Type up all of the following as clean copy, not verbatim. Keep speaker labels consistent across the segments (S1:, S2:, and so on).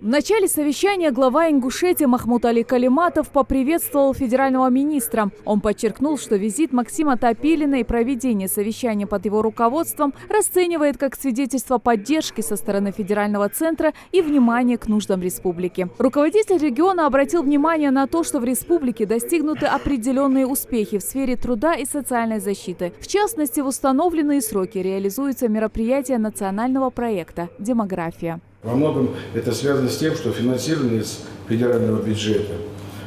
S1: В начале совещания глава Ингушетии Махмуд Али Калиматов поприветствовал федерального министра. Он подчеркнул, что визит Максима Топилина и проведение совещания под его руководством расценивает как свидетельство поддержки со стороны федерального центра и внимания к нуждам республики. Руководитель региона обратил внимание на то, что в республике достигнуты определенные успехи в сфере труда и социальной защиты. В частности, в установленные сроки реализуются мероприятия национального проекта «Демография».
S2: Во многом это связано с тем, что финансирование из федерального бюджета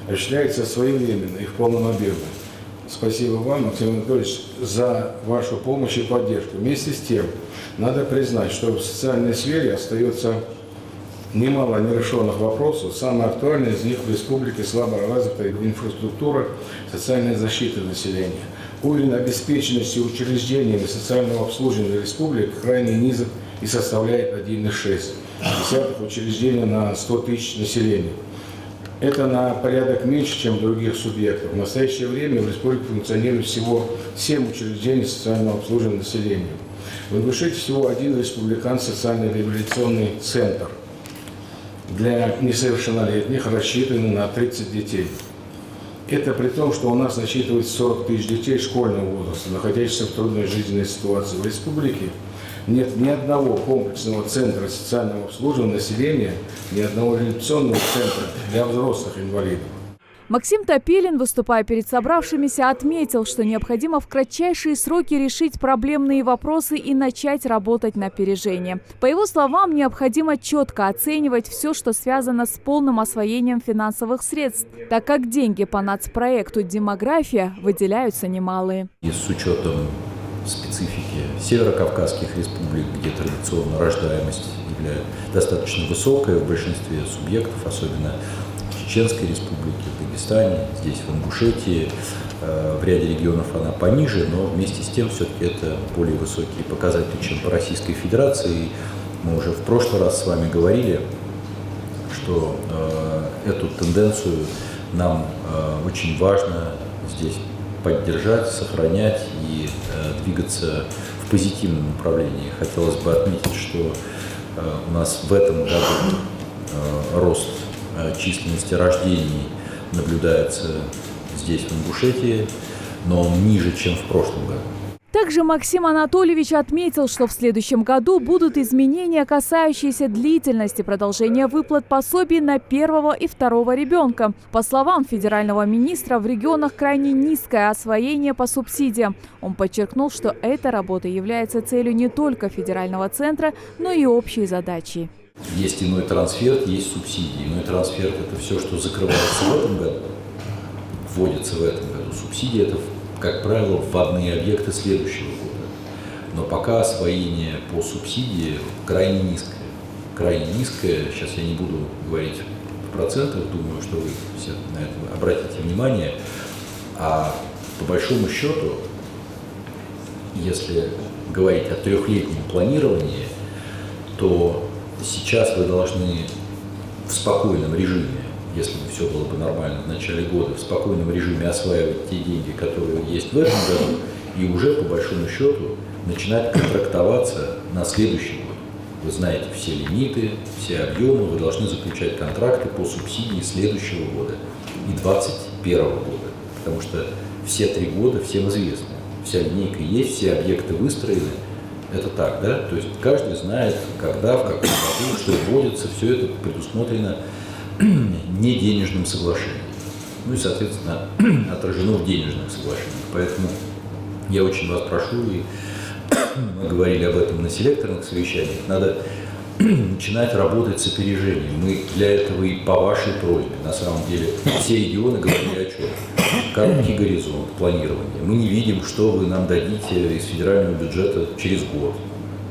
S2: осуществляется своевременно и в полном объеме. Спасибо вам, Максим Анатольевич, за вашу помощь и поддержку. Вместе с тем, надо признать, что в социальной сфере остается немало нерешенных вопросов. Самое актуальное из них в республике слабо развитая инфраструктура социальной защиты населения. Уровень обеспеченности учреждениями социального обслуживания республики крайне низок и составляет 1,6 учреждений на 100 тысяч населения. Это на порядок меньше, чем в других субъектов. В настоящее время в республике функционирует всего 7 учреждений социального обслуживания населения. В Ингушетии всего один республиканский социально-реабилитационный центр для несовершеннолетних, рассчитанный на 30 детей. Это при том, что у нас насчитывается 40 тысяч детей школьного возраста, находящихся в трудной жизненной ситуации. В республике нет ни одного комплексного центра социального обслуживания населения, ни одного реабилитационного центра для взрослых инвалидов.
S1: Максим Топилин, выступая перед собравшимися, отметил, что необходимо в кратчайшие сроки решить проблемные вопросы и начать работать на опережение. По его словам, необходимо четко оценивать все, что связано с полным освоением финансовых средств, так как деньги по нацпроекту «Демография» выделяются немалые.
S3: И с учетом специфики северокавказских республик, где традиционно рождаемость достаточно высокая в большинстве субъектов, особенно в Чеченской республике, в Дагестане, здесь в Ингушетии, в ряде регионов она пониже, но вместе с тем все-таки это более высокие показатели, чем по Российской Федерации. Мы уже в прошлый раз с вами говорили, что эту тенденцию нам очень важно здесь поддержать, сохранять и двигаться в позитивном направлении. Хотелось бы отметить, что у нас в этом году рост численности рождений наблюдается здесь, в Ингушетии, но он ниже, чем в прошлом году.
S1: Также Максим Анатольевич отметил, что в следующем году будут изменения, касающиеся длительности продолжения выплат пособий на первого и второго ребенка. По словам федерального министра, в регионах крайне низкое освоение по субсидиям. Он подчеркнул, что эта работа является целью не только федерального центра, но и общей задачей.
S3: Есть иной трансфер, есть субсидии. Иной трансфер – это все, что закрывается в этом году, вводится в этом году. Субсидии – это, как правило, вводные объекты следующего года. Но пока освоение по субсидии крайне низкое. Крайне низкое, сейчас я не буду говорить в процентах, думаю, что вы все на это обратите внимание. А по большому счету, если говорить о трехлетнем планировании, то сейчас вы должны в спокойном режиме, если бы все было бы нормально в начале года, в спокойном режиме осваивать те деньги, которые есть в этом году, и уже по большому счету начинать контрактоваться на следующий год. Вы знаете все лимиты, все объемы, вы должны заключать контракты по субсидии следующего года и 2021 года, потому что все 3 года всем известно, вся линейка есть, все объекты выстроены. Это так, да? То есть каждый знает, когда, в каком году, что вводится, все это предусмотрено не денежным соглашением. Ну и, соответственно, отражено в денежных соглашениях. Поэтому я очень вас прошу, и мы говорили об этом на селекторных совещаниях, надо начинать работать с опережением. Мы для этого и по вашей просьбе, на самом деле, все регионы говорили о чем? Короткий горизонт планирования. Мы не видим, что вы нам дадите из федерального бюджета через год,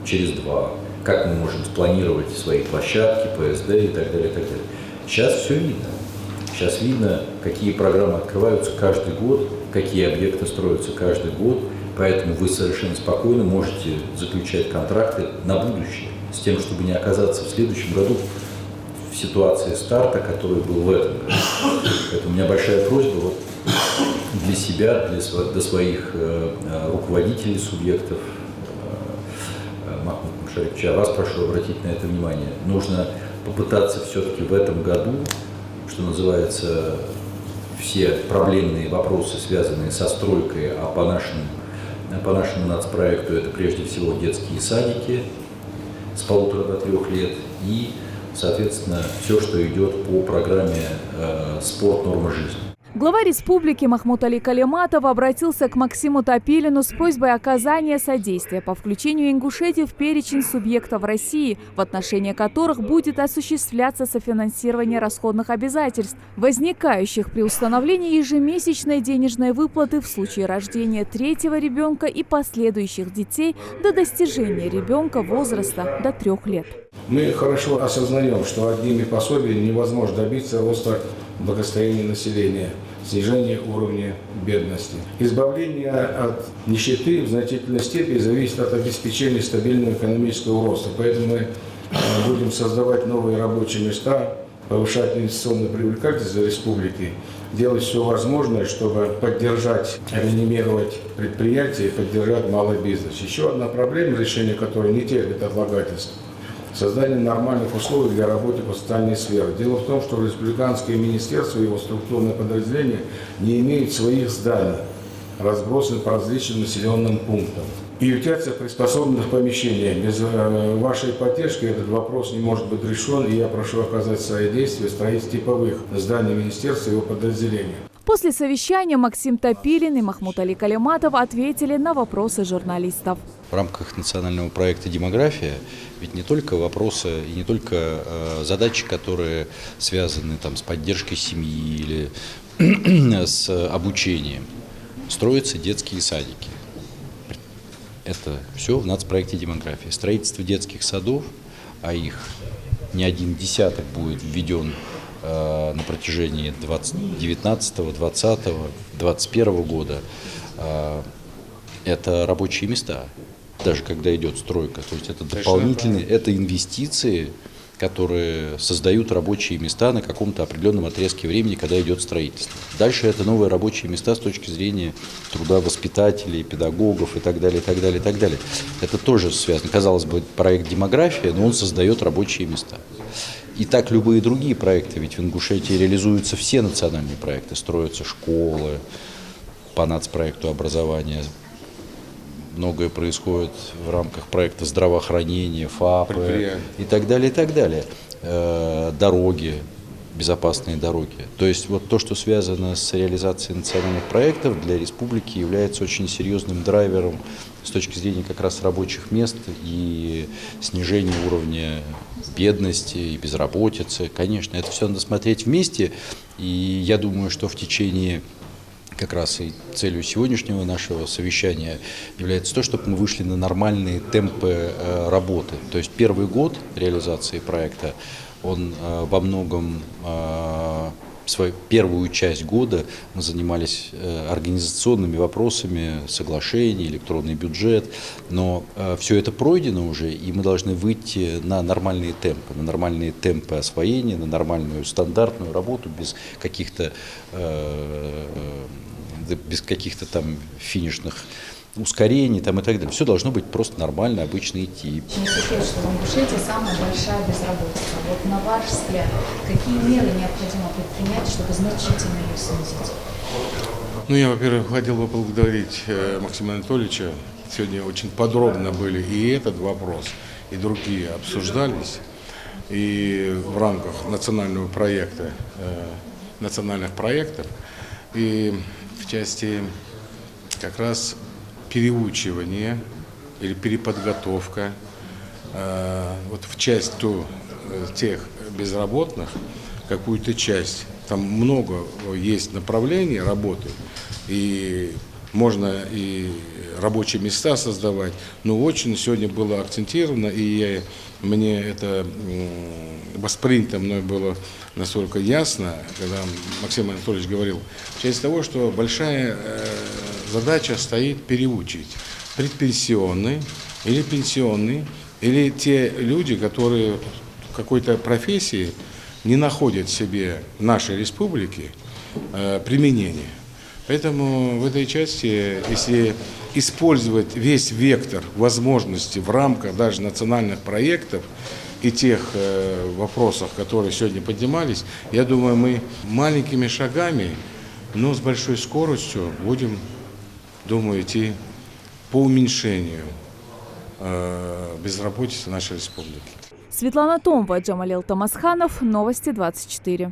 S3: через 2. Как мы можем спланировать свои площадки, ПСД и так далее, и так далее. Сейчас все видно. Сейчас видно, какие программы открываются каждый год, какие объекты строятся каждый год. Поэтому вы совершенно спокойно можете заключать контракты на будущее, с тем, чтобы не оказаться в следующем году в ситуации старта, который был в этом году. Поэтому у меня большая просьба вот для себя, для своих руководителей субъектов. Махмуд Мушарипович, я вас прошу обратить на это внимание. Нужно попытаться все-таки в этом году, что называется, все проблемные вопросы, связанные со стройкой, а по нашему нацпроекту это прежде всего детские садики с 1,5 до 3 лет и, соответственно, все, что идет по программе «Спорт. Норма жизни».
S1: Глава республики Махмутали Калиматов обратился к Максиму Топилину с просьбой оказания содействия по включению Ингушетии в перечень субъектов России, в отношении которых будет осуществляться софинансирование расходных обязательств, возникающих при установлении ежемесячной денежной выплаты в случае рождения 3-го ребенка и последующих детей до достижения ребенка возраста до 3 лет.
S2: Мы хорошо осознаем, что одними пособиями невозможно добиться роста благосостояния населения, снижения уровня бедности. Избавление от нищеты в значительной степени зависит от обеспечения стабильного экономического роста. Поэтому мы будем создавать новые рабочие места, повышать инвестиционную привлекательность для республики, делать все возможное, чтобы поддержать, реанимировать предприятия и поддержать малый бизнес. Еще одна проблема, решение которой не терпит отлагательств – создание нормальных условий для работы по социальной сфере. Дело в том, что республиканское министерство и его структурное подразделение не имеют своих зданий, разбросанных по различным населенным пунктам. И ютятся в приспособленных помещениях. Без вашей поддержки этот вопрос не может быть решен, и я прошу оказать содействие в строительстве типовых зданий министерства и его подразделения.
S1: После совещания Максим Топилин и Махмутали Калиматов ответили на вопросы журналистов.
S4: В рамках национального проекта «Демография» ведь не только вопросы и не только задачи, которые связаны с поддержкой семьи или с обучением. Строятся детские садики. Это все в нацпроекте «Демография». Строительство детских садов, а их не один десяток будет введен на протяжении 2019, 2020, 2021 года, это рабочие места, даже когда идет стройка. То есть это дополнительные, это инвестиции, которые создают рабочие места на каком-то определенном отрезке времени, когда идет строительство. Дальше это новые рабочие места с точки зрения труда воспитателей, педагогов и так далее, и так далее, и так далее. Это тоже связано. Казалось бы, проект «Демография», но он создает рабочие места. И так любые другие проекты, ведь в Ингушетии реализуются все национальные проекты, строятся школы по нацпроекту образования, многое происходит в рамках проекта здравоохранения, ФАПы и так далее, и так далее. Дороги, безопасные дороги. То есть вот то, что связано с реализацией национальных проектов, для республики является очень серьезным драйвером с точки зрения как раз рабочих мест и снижения уровня бедности и безработицы. Конечно, это все надо смотреть вместе, и я думаю, что в течение как раз и целью сегодняшнего нашего совещания является то, чтобы мы вышли на нормальные темпы работы. То есть первый год реализации проекта, он во многом, свою первую часть года мы занимались организационными вопросами, соглашений, электронный бюджет, но все это пройдено уже, и мы должны выйти на нормальные темпы освоения, на нормальную стандартную работу без каких-то там финишных ускорений там, и так далее. Все должно быть просто нормально, обычно идти.
S5: Не секрет, что в Ингушетии самая большая безработица. Вот на ваш взгляд, какие меры необходимо предпринять, чтобы значительно ее снизить?
S6: Ну, я, во-первых, хотел бы поблагодарить Максима Анатольевича. Сегодня очень подробно были и этот вопрос, и другие обсуждались. И в рамках национального проекта, национальных проектов, и в части как раз переучивания или переподготовка, вот в часть тех безработных, какую-то часть, там много есть направлений работы, и можно и рабочие места создавать, но очень сегодня было акцентировано, и мне это воспринято мной было настолько ясно, когда Максим Анатольевич говорил, в части того, что большая задача стоит переучить предпенсионные или пенсионные, или те люди, которые в какой-то профессии не находят себе в нашей республике применения. Поэтому в этой части, если использовать весь вектор возможностей в рамках даже национальных проектов, и тех вопросах, которые сегодня поднимались, я думаю, мы маленькими шагами, но с большой скоростью будем, думаю, идти по уменьшению безработицы нашей республики.
S1: Светлана Томова, Джамалил Тамасханов, Новости 24.